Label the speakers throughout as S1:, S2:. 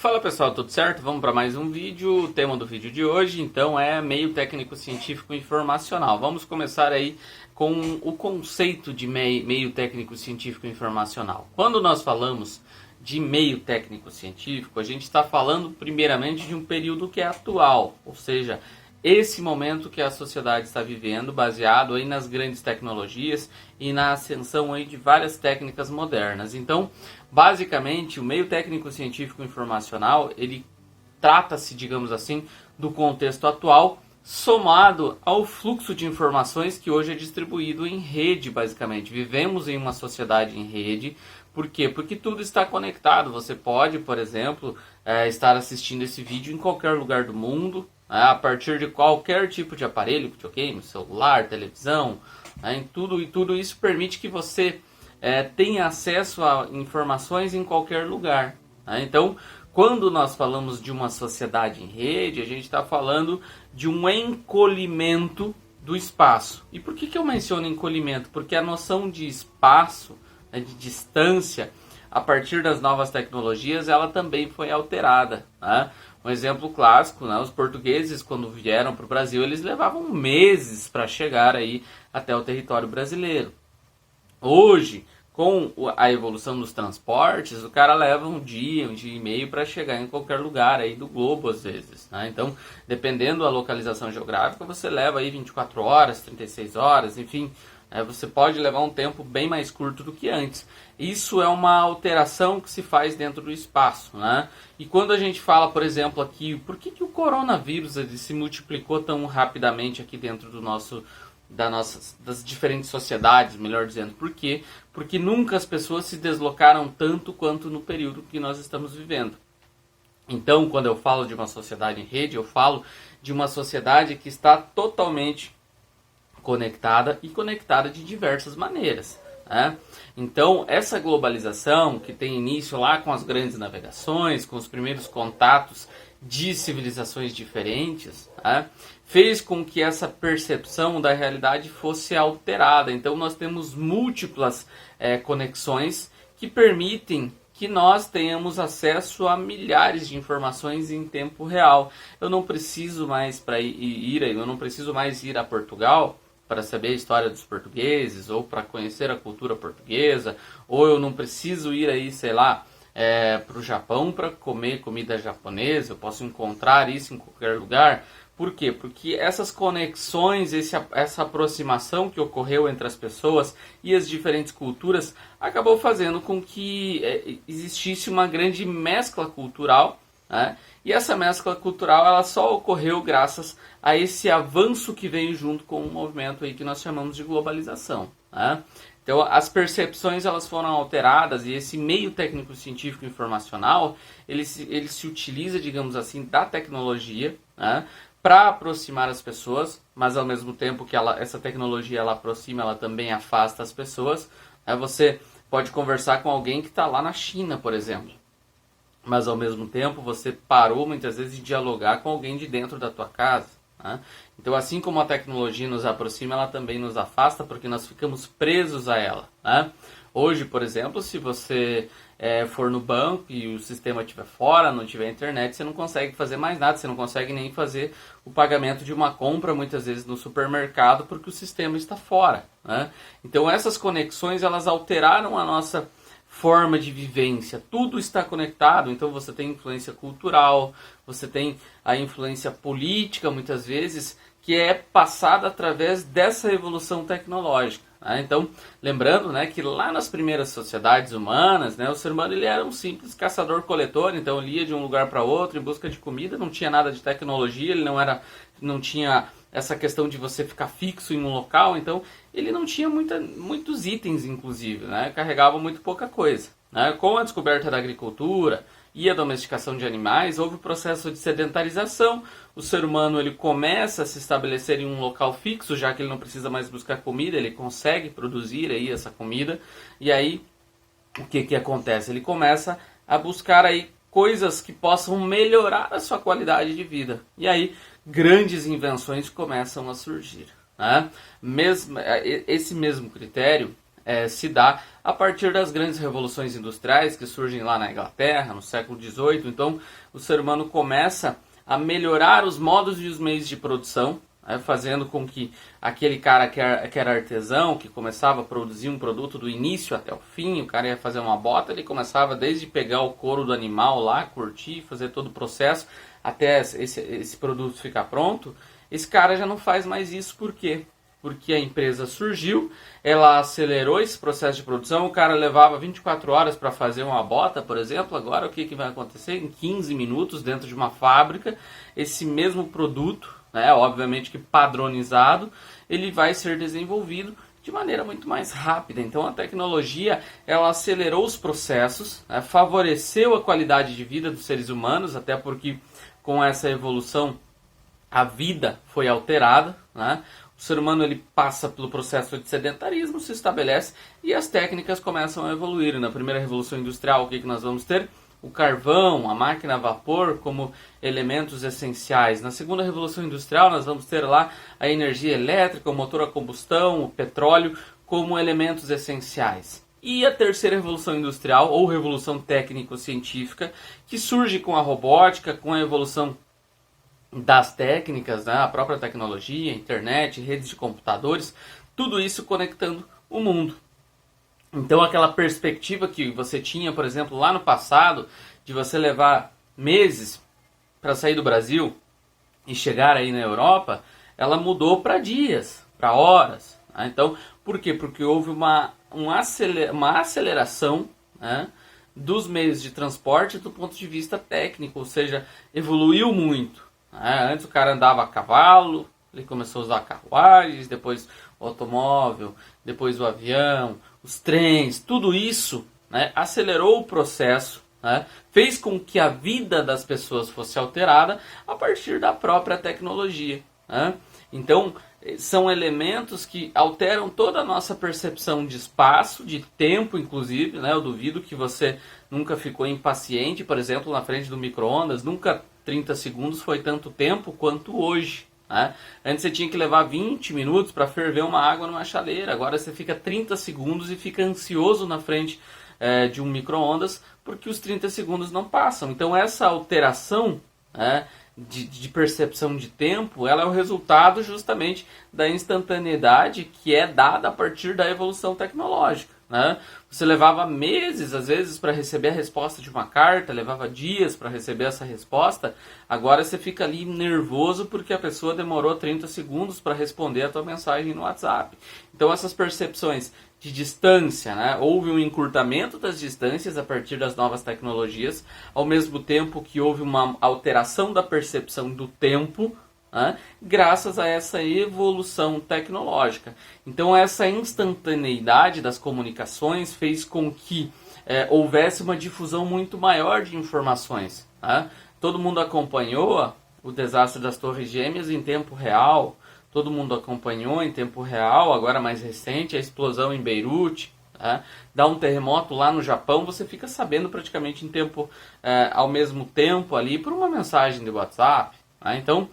S1: Fala pessoal, tudo certo? Vamos para mais um vídeo. O tema do vídeo de hoje, então, é meio técnico científico informacional. Vamos começar aí com o conceito de meio técnico científico informacional. Quando nós falamos de meio técnico científico, a gente está falando primeiramente de um período que é atual, ou seja, esse momento que a sociedade está vivendo, baseado aí nas grandes tecnologias e na ascensão aí de várias técnicas modernas. Então, basicamente, o meio técnico científico informacional, ele trata-se, digamos assim, do contexto atual, somado ao fluxo de informações que hoje é distribuído em rede, basicamente. Vivemos em uma sociedade em rede. Por quê? Porque tudo está conectado. Você pode, por exemplo, estar assistindo esse vídeo em qualquer lugar do mundo, a partir de qualquer tipo de aparelho, videogame, celular, televisão, e tudo isso permite que você tenha acesso a informações em qualquer lugar. Então, quando nós falamos de uma sociedade em rede, a gente está falando de um encolhimento do espaço. E por que eu menciono encolhimento? Porque a noção de espaço, de distância, a partir das novas tecnologias, ela também foi alterada. Um exemplo clássico, os portugueses, quando vieram para o Brasil, eles levavam meses para chegar aí até o território brasileiro. Hoje, com a evolução dos transportes, o cara leva um dia e meio para chegar em qualquer lugar aí do globo, às vezes. Então, dependendo da localização geográfica, você leva aí 24 horas, 36 horas, enfim, você pode levar um tempo bem mais curto do que antes. Isso é uma alteração que se faz dentro do espaço. E quando a gente fala, por exemplo, aqui, por que o coronavírus se multiplicou tão rapidamente aqui dentro das diferentes sociedades, melhor dizendo? Por quê? Porque nunca as pessoas se deslocaram tanto quanto no período que nós estamos vivendo. Então, quando eu falo de uma sociedade em rede, eu falo de uma sociedade que está totalmente conectada e conectada de diversas maneiras. Então, essa globalização que tem início lá com as grandes navegações, com os primeiros contatos de civilizações diferentes, fez com que essa percepção da realidade fosse alterada. Então, nós temos múltiplas conexões que permitem que nós tenhamos acesso a milhares de informações em tempo real. Eu não preciso mais ir a Portugal para saber a história dos portugueses, ou para conhecer a cultura portuguesa, ou eu não preciso ir aí, para o Japão para comer comida japonesa. Eu posso encontrar isso em qualquer lugar. Por quê? Porque essas conexões, essa aproximação que ocorreu entre as pessoas e as diferentes culturas acabou fazendo com que existisse uma grande mescla cultural. E essa mescla cultural ela só ocorreu graças a esse avanço que veio junto com um movimento aí que nós chamamos de globalização. Então, as percepções elas foram alteradas, e esse meio técnico científico informacional ele se utiliza, digamos assim, da tecnologia para aproximar as pessoas, mas ao mesmo tempo que essa tecnologia ela aproxima, ela também afasta as pessoas. Você pode conversar com alguém que está lá na China, por exemplo, mas ao mesmo tempo você parou muitas vezes de dialogar com alguém de dentro da tua casa. Então, assim como a tecnologia nos aproxima, ela também nos afasta, porque nós ficamos presos a ela. Hoje, por exemplo, se você for no banco e o sistema estiver fora, não tiver internet, você não consegue fazer mais nada, você não consegue nem fazer o pagamento de uma compra, muitas vezes no supermercado, porque o sistema está fora. Então, essas conexões elas alteraram a nossa forma de vivência. Tudo está conectado. Então você tem influência cultural, você tem a influência política, muitas vezes, que é passada através dessa evolução tecnológica. Então, lembrando que lá nas primeiras sociedades humanas, o ser humano ele era um simples caçador-coletor. Então ele ia de um lugar para outro em busca de comida, não tinha nada de tecnologia, ele não tinha essa questão de você ficar fixo em um local. Então ele não tinha muitos itens, inclusive, carregava muito pouca coisa. Com a descoberta da agricultura e a domesticação de animais, houve o processo de sedentarização. O ser humano ele começa a se estabelecer em um local fixo, já que ele não precisa mais buscar comida, ele consegue produzir aí essa comida. E aí, o que acontece? Ele começa a buscar aí coisas que possam melhorar a sua qualidade de vida. E aí, grandes invenções começam a surgir. Esse mesmo critério se dá a partir das grandes revoluções industriais que surgem lá na Inglaterra, no século XVIII. Então, o ser humano começa a melhorar os modos e os meios de produção, fazendo com que aquele cara que era artesão, que começava a produzir um produto do início até o fim, o cara ia fazer uma bota, ele começava desde pegar o couro do animal lá, curtir, fazer todo o processo, até esse produto ficar pronto. Esse cara já não faz mais isso, por quê? Porque a empresa surgiu, ela acelerou esse processo de produção, o cara levava 24 horas para fazer uma bota, por exemplo, agora o que vai acontecer? Em 15 minutos, dentro de uma fábrica, esse mesmo produto, obviamente que padronizado, ele vai ser desenvolvido de maneira muito mais rápida. Então a tecnologia, ela acelerou os processos, favoreceu a qualidade de vida dos seres humanos, até porque com essa evolução a vida foi alterada, O ser humano ele passa pelo processo de sedentarismo, se estabelece e as técnicas começam a evoluir. Na primeira revolução industrial, o que nós vamos ter? O carvão, a máquina a vapor como elementos essenciais. Na segunda revolução industrial, nós vamos ter lá a energia elétrica, o motor a combustão, o petróleo como elementos essenciais. E a terceira revolução industrial, ou revolução técnico-científica, que surge com a robótica, com a evolução das técnicas, a própria tecnologia, internet, redes de computadores, tudo isso conectando o mundo. Então aquela perspectiva que você tinha, por exemplo, lá no passado, de você levar meses para sair do Brasil e chegar aí na Europa, ela mudou para dias, para horas. Então, por quê? Porque houve uma aceleração dos meios de transporte do ponto de vista técnico, ou seja, evoluiu muito. Antes o cara andava a cavalo, ele começou a usar carruagens, depois o automóvel, depois o avião, os trens, tudo isso acelerou o processo, fez com que a vida das pessoas fosse alterada a partir da própria tecnologia. Então, são elementos que alteram toda a nossa percepção de espaço, de tempo, inclusive. Eu duvido que você nunca ficou impaciente, por exemplo, na frente do micro-ondas. Nunca 30 segundos foi tanto tempo quanto hoje. Antes você tinha que levar 20 minutos para ferver uma água numa chaleira. Agora você fica 30 segundos e fica ansioso na frente de um micro-ondas porque os 30 segundos não passam. Então essa alteração de percepção de tempo, ela é o resultado justamente da instantaneidade que é dada a partir da evolução tecnológica. Você levava meses, às vezes, para receber a resposta de uma carta, levava dias para receber essa resposta. Agora você fica ali nervoso porque a pessoa demorou 30 segundos para responder a tua mensagem no WhatsApp. Então essas percepções de distância, houve um encurtamento das distâncias a partir das novas tecnologias, ao mesmo tempo que houve uma alteração da percepção do tempo, graças a essa evolução tecnológica. Então essa instantaneidade das comunicações fez com que houvesse uma difusão muito maior de informações. Todo mundo acompanhou o desastre das Torres Gêmeas em tempo real, todo mundo acompanhou em tempo real, agora mais recente, a explosão em Beirute. Dá um terremoto lá no Japão, você fica sabendo praticamente em tempo, ao mesmo tempo ali, por uma mensagem de WhatsApp. Então,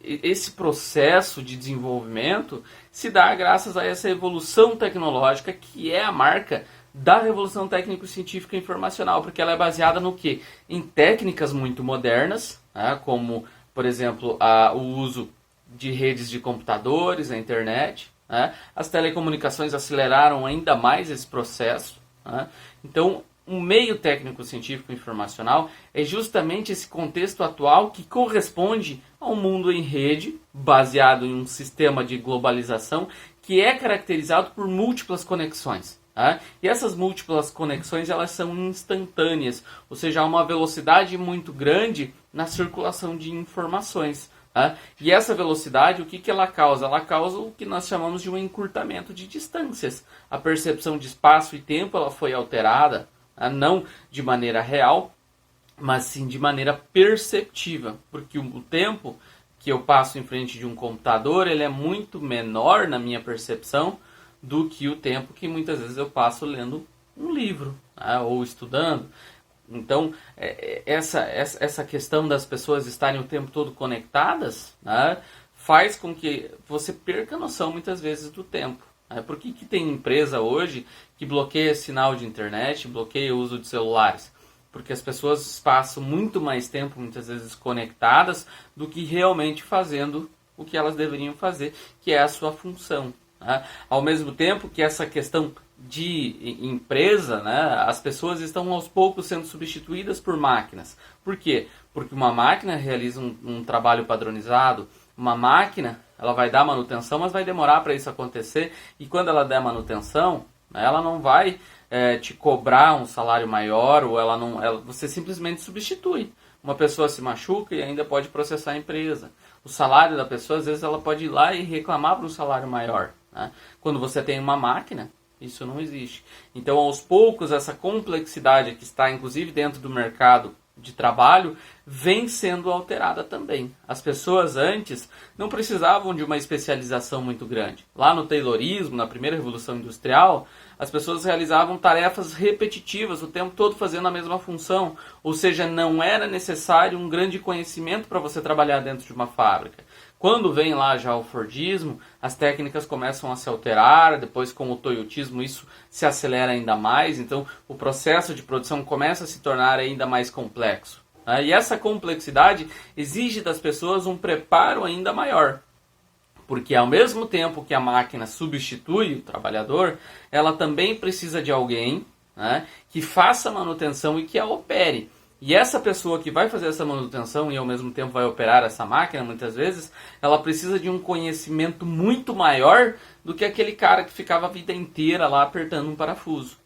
S1: esse processo de desenvolvimento se dá graças a essa evolução tecnológica que é a marca da revolução técnico-científica e informacional, porque ela é baseada no quê? Em técnicas muito modernas, como, por exemplo, o uso de redes de computadores, a internet. As telecomunicações aceleraram ainda mais esse processo. Então, um meio técnico-científico informacional é justamente esse contexto atual que corresponde ao mundo em rede, baseado em um sistema de globalização que é caracterizado por múltiplas conexões. E essas múltiplas conexões elas são instantâneas, ou seja, há uma velocidade muito grande na circulação de informações. E essa velocidade, o que ela causa? Ela causa o que nós chamamos de um encurtamento de distâncias. A percepção de espaço e tempo ela foi alterada, não de maneira real, mas sim de maneira perceptiva, porque o tempo que eu passo em frente de um computador ele é muito menor na minha percepção do que o tempo que muitas vezes eu passo lendo um livro, ou estudando. Então, essa questão das pessoas estarem o tempo todo conectadas, faz com que você perca a noção muitas vezes do tempo. Por que tem empresa hoje que bloqueia sinal de internet, bloqueia o uso de celulares? Porque as pessoas passam muito mais tempo, muitas vezes, conectadas do que realmente fazendo o que elas deveriam fazer, que é a sua função. Ao mesmo tempo que essa questão de empresa, as pessoas estão aos poucos sendo substituídas por máquinas. Por quê? Porque uma máquina realiza um trabalho padronizado, uma máquina ela vai dar manutenção, mas vai demorar para isso acontecer, e quando ela der manutenção, ela não vai te cobrar um salário maior, ou você simplesmente substitui. Uma pessoa se machuca e ainda pode processar a empresa. O salário da pessoa, às vezes, ela pode ir lá e reclamar por um salário maior. Quando você tem uma máquina, isso não existe. Então, aos poucos, essa complexidade que está, inclusive, dentro do mercado de trabalho, vem sendo alterada também. As pessoas antes não precisavam de uma especialização muito grande. Lá no Taylorismo, na primeira Revolução Industrial, as pessoas realizavam tarefas repetitivas, o tempo todo fazendo a mesma função. Ou seja, não era necessário um grande conhecimento para você trabalhar dentro de uma fábrica. Quando vem lá já o Fordismo, as técnicas começam a se alterar, depois com o Toyotismo isso se acelera ainda mais, então o processo de produção começa a se tornar ainda mais complexo. E essa complexidade exige das pessoas um preparo ainda maior. Porque ao mesmo tempo que a máquina substitui o trabalhador, ela também precisa de alguém que faça manutenção e que a opere. E essa pessoa que vai fazer essa manutenção e ao mesmo tempo vai operar essa máquina, muitas vezes, ela precisa de um conhecimento muito maior do que aquele cara que ficava a vida inteira lá apertando um parafuso.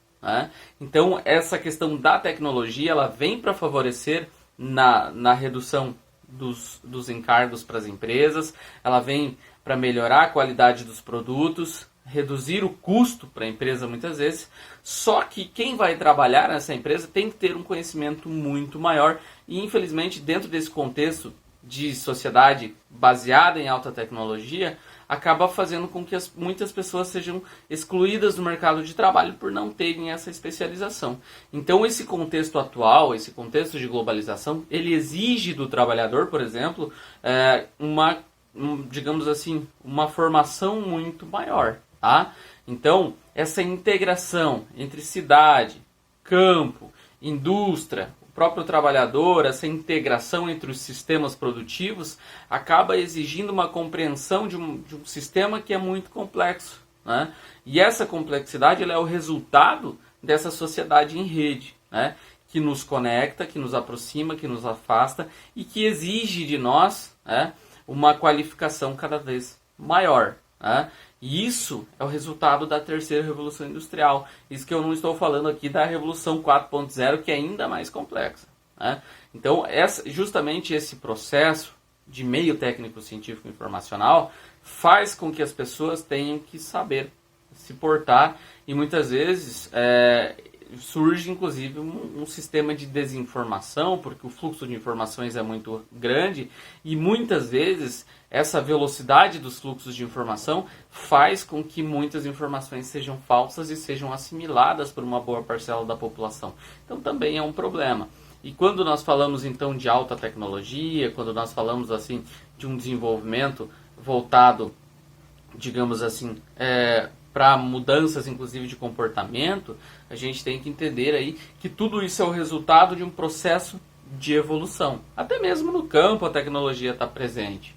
S1: Então, essa questão da tecnologia, ela vem para favorecer na redução dos encargos para as empresas, ela vem para melhorar a qualidade dos produtos, reduzir o custo para a empresa muitas vezes, só que quem vai trabalhar nessa empresa tem que ter um conhecimento muito maior e infelizmente dentro desse contexto de sociedade baseada em alta tecnologia, acaba fazendo com que muitas pessoas sejam excluídas do mercado de trabalho por não terem essa especialização. Então esse contexto atual, esse contexto de globalização, ele exige do trabalhador, por exemplo, digamos assim, uma formação muito maior. Então, essa integração entre cidade, campo, indústria, o próprio trabalhador, essa integração entre os sistemas produtivos, acaba exigindo uma compreensão de um sistema que é muito complexo. E essa complexidade ela é o resultado dessa sociedade em rede, que nos conecta, que nos aproxima, que nos afasta e que exige de nós uma qualificação cada vez maior. E isso é o resultado da terceira revolução industrial. Isso que eu não estou falando aqui da revolução 4.0, que é ainda mais complexa. Então, justamente esse processo de meio técnico científico informacional faz com que as pessoas tenham que saber se portar e muitas vezes surge inclusive um sistema de desinformação, porque o fluxo de informações é muito grande e muitas vezes essa velocidade dos fluxos de informação faz com que muitas informações sejam falsas e sejam assimiladas por uma boa parcela da população. Então também é um problema. E quando nós falamos então de alta tecnologia, quando nós falamos assim de um desenvolvimento voltado, digamos assim, para mudanças inclusive de comportamento, a gente tem que entender aí que tudo isso é o resultado de um processo de evolução. Até mesmo no campo a tecnologia está presente.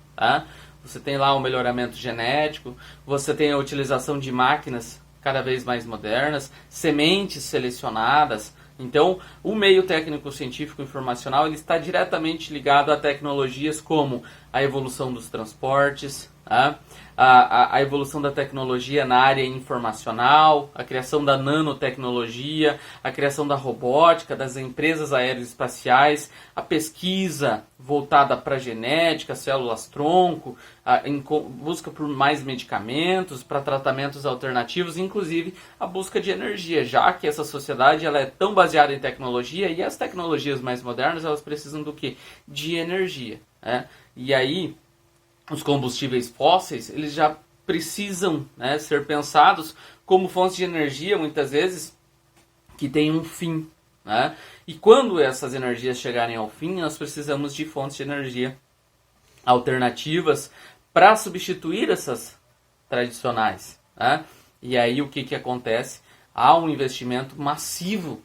S1: Você tem lá o melhoramento genético, você tem a utilização de máquinas cada vez mais modernas, sementes selecionadas. Então, o meio técnico científico informacional ele está diretamente ligado a tecnologias como a evolução dos transportes, a evolução da tecnologia na área informacional, a criação da nanotecnologia, a criação da robótica, das empresas aeroespaciais, a pesquisa voltada para a genética, células-tronco, em busca por mais medicamentos, para tratamentos alternativos, inclusive a busca de energia, já que essa sociedade ela é tão baseada em tecnologia e as tecnologias mais modernas elas precisam do quê? De energia. E aí os combustíveis fósseis eles já precisam ser pensados como fontes de energia, muitas vezes, que têm um fim. E quando essas energias chegarem ao fim, nós precisamos de fontes de energia alternativas para substituir essas tradicionais. E aí o que acontece? Há um investimento massivo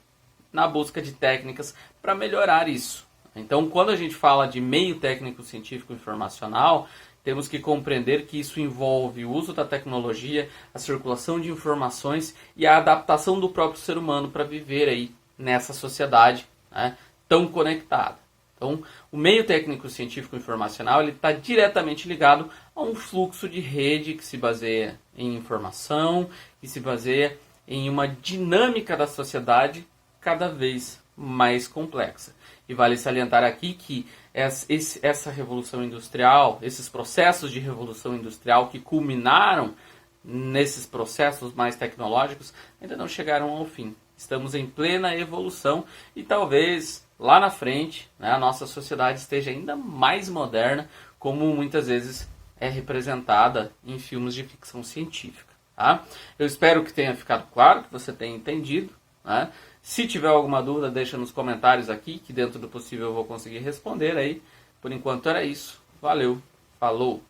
S1: na busca de técnicas para melhorar isso. Então, quando a gente fala de meio técnico científico informacional, temos que compreender que isso envolve o uso da tecnologia, a circulação de informações e a adaptação do próprio ser humano para viver aí nessa sociedade, né, tão conectada. Então, o meio técnico científico informacional está diretamente ligado a um fluxo de rede que se baseia em informação, que se baseia em uma dinâmica da sociedade cada vez mais complexa. E vale salientar aqui que essa revolução industrial, esses processos de revolução industrial que culminaram nesses processos mais tecnológicos, ainda não chegaram ao fim. Estamos em plena evolução e talvez lá na frente, né, a nossa sociedade esteja ainda mais moderna, como muitas vezes é representada em filmes de ficção científica. Tá? Eu espero que tenha ficado claro, que você tenha entendido. Né? Se tiver alguma dúvida, deixa nos comentários aqui, que dentro do possível eu vou conseguir responder aí. Por enquanto era isso. Valeu, falou!